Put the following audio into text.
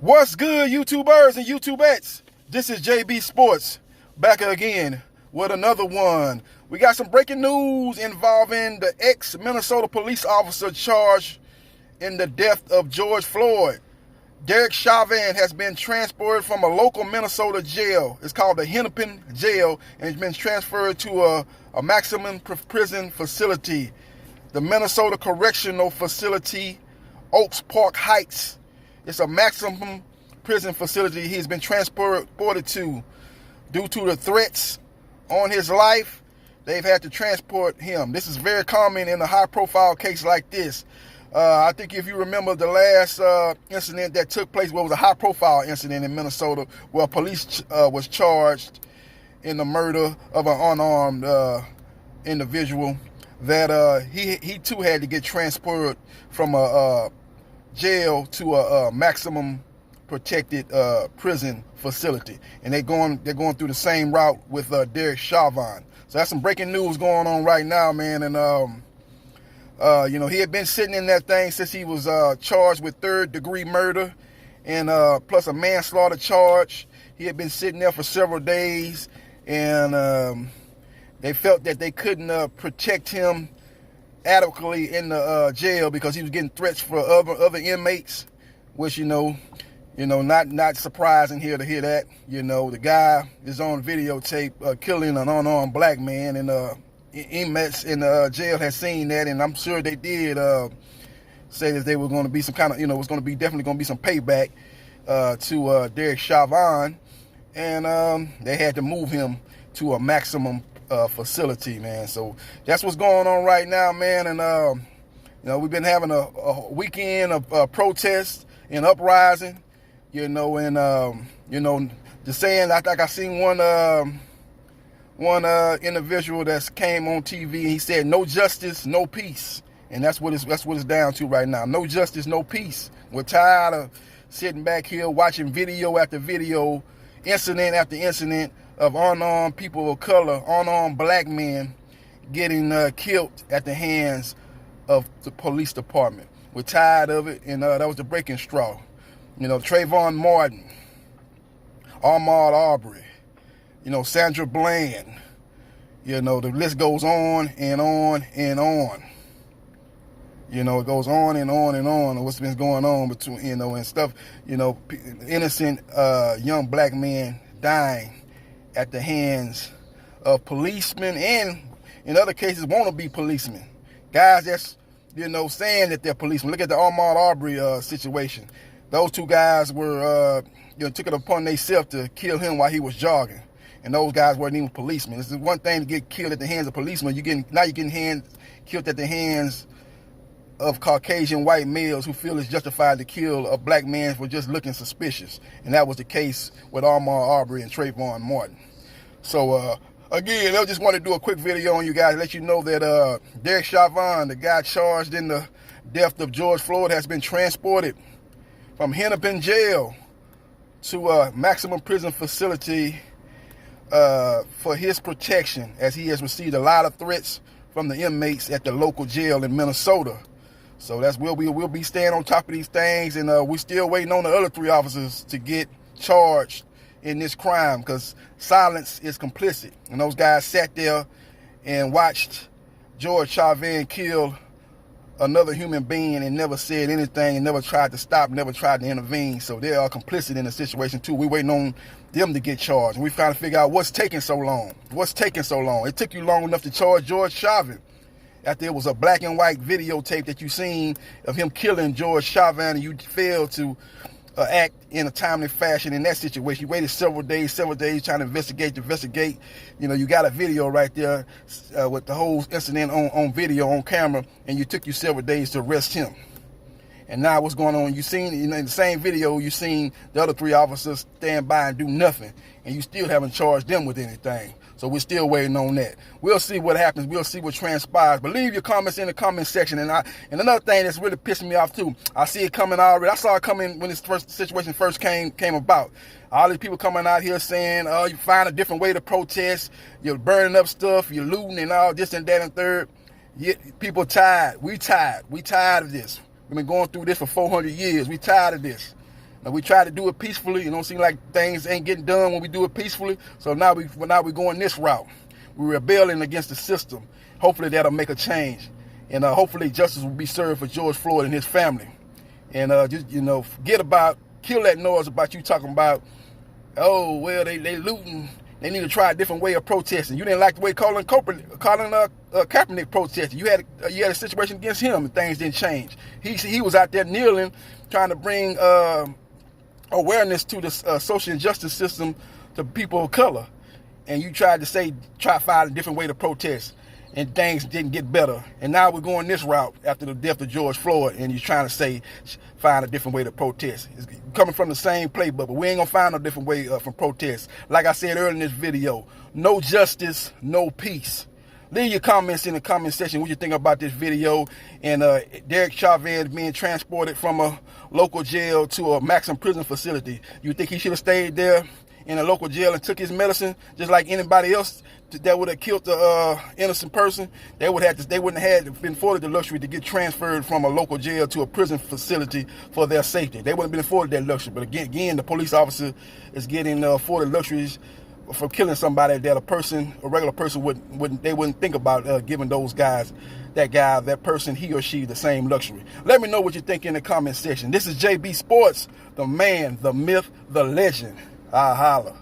What's good, YouTubers and YouTubettes? This is JBsports back again with another one. We got some breaking news involving the ex-Minnesota police officer charged in the death of George Floyd. Derek Chauvin has been transported from a local Minnesota jail. It's called the Hennepin Jail, and it's been transferred to a maximum prison facility, the Minnesota Correctional Facility, Oaks Park Heights. It's a maximum prison facility he's been transported to. Due to the threats on his life, they've had to transport him. This is very common in a high-profile case like this. I think if you remember the last incident that took place, well, it was a high-profile incident in Minnesota where police was charged in the murder of an unarmed individual, that he too had to get transported from a jail to a maximum protected prison facility, and they're going through the same route with Derek Chauvin. So that's some breaking news going on right now, man. And he had been sitting in that thing since he was charged with third-degree murder and plus a manslaughter charge. He had been sitting there for several days, and they felt that they couldn't protect him adequately in the jail because he was getting threats for other inmates, which not surprising here to hear that. The guy is on videotape killing an unarmed black man, and inmates in the jail had seen that, and I'm sure they did say that they were going to be some kind of, it was going to be definitely going to be some payback to Derek Chauvin, and they had to move him to a maximum facility, man. So that's what's going on right now, man. And we've been having a weekend of protests and uprising, and just saying, like I seen one individual that came on TV, and he said, "No justice, no peace," and that's what it's down to right now. No justice, no peace. We're tired of sitting back here watching video after video, incident after incident of unarmed people of color, unarmed black men getting killed at the hands of the police department. We're tired of it, and that was the breaking straw. Trayvon Martin, Ahmaud Arbery, Sandra Bland, the list goes on and on and on. It goes on and on and on of what's been going on between, and stuff, innocent young black men dying at the hands of policemen, and in other cases wannabe policemen, guys that's saying that they're policemen. Look at the Ahmaud Arbery situation. Those two guys were took it upon themselves to kill him while he was jogging, and those guys weren't even policemen. It's one thing to get killed at the hands of policemen. You're getting killed at the hands of Caucasian white males who feel it's justified to kill a black man for just looking suspicious. And that was the case with Ahmaud Arbery and Trayvon Martin. So again, I just want to do a quick video on you guys, let you know that Derek Chauvin, the guy charged in the death of George Floyd, has been transported from Hennepin Jail to a maximum prison facility for his protection, as he has received a lot of threats from the inmates at the local jail in Minnesota. So we'll be staying on top of these things, and we're still waiting on the other 3 officers to get charged in this crime, because silence is complicit. And those guys sat there and watched George Chauvin kill another human being and never said anything, and never tried to stop, never tried to intervene. So they are complicit in the situation too. We're waiting on them to get charged, and we're trying to figure out what's taking so long. What's taking so long? It took you long enough to charge George Chauvin after it was a black and white videotape that you seen of him killing George Chauvin, and you failed to act in a timely fashion in that situation. You waited several days trying to investigate. You got a video right there with the whole incident on video, on camera, and you took you several days to arrest him. And now what's going on? You seen in the same video, you seen the other 3 officers stand by and do nothing, and you still haven't charged them with anything. So we're still waiting on that. We'll see what happens. We'll see what transpires. But leave your comments in the comment section. And another thing that's really pissing me off too, I see it coming already. I saw it coming when this situation first came about. All these people coming out here saying, "Oh, you find a different way to protest. You're burning up stuff. You're looting and all this and that and third." People tired. We tired. We tired of this. We've been going through this for 400 years. We tired of this. Now, we try to do it peacefully. It don't seem like things ain't getting done when we do it peacefully. So now we're going this route. We're rebelling against the system. Hopefully that'll make a change. And hopefully justice will be served for George Floyd and his family. And just, kill that noise about you talking about, oh, well, they looting. They need to try a different way of protesting. You didn't like the way Colin Kaepernick protested. You had a situation against him, and things didn't change. He was out there kneeling, trying to bring awareness to the social injustice system to people of color. And you tried to try to find a different way to protest, and things didn't get better. And now we're going this route after the death of George Floyd, and you're trying to find a different way to protest. It's coming from the same playbook, but we ain't gonna find a different way from protest. Like I said earlier in this video, no justice, no peace. Leave your comments in the comment section what you think about this video and Derek Chauvin being transported from a local jail to a maximum prison facility. You think he should have stayed there in a local jail and took his medicine just like anybody else that would have killed the innocent person? They wouldn't have been afforded the luxury to get transferred from a local jail to a prison facility for their safety. They wouldn't have been afforded that luxury. But again, the police officer is getting afforded luxuries for killing somebody that a regular person wouldn't think about giving that person, he or she, the same luxury. Let me know what you think in the comment section. This is JB Sports, the man, the myth, the legend. I holla.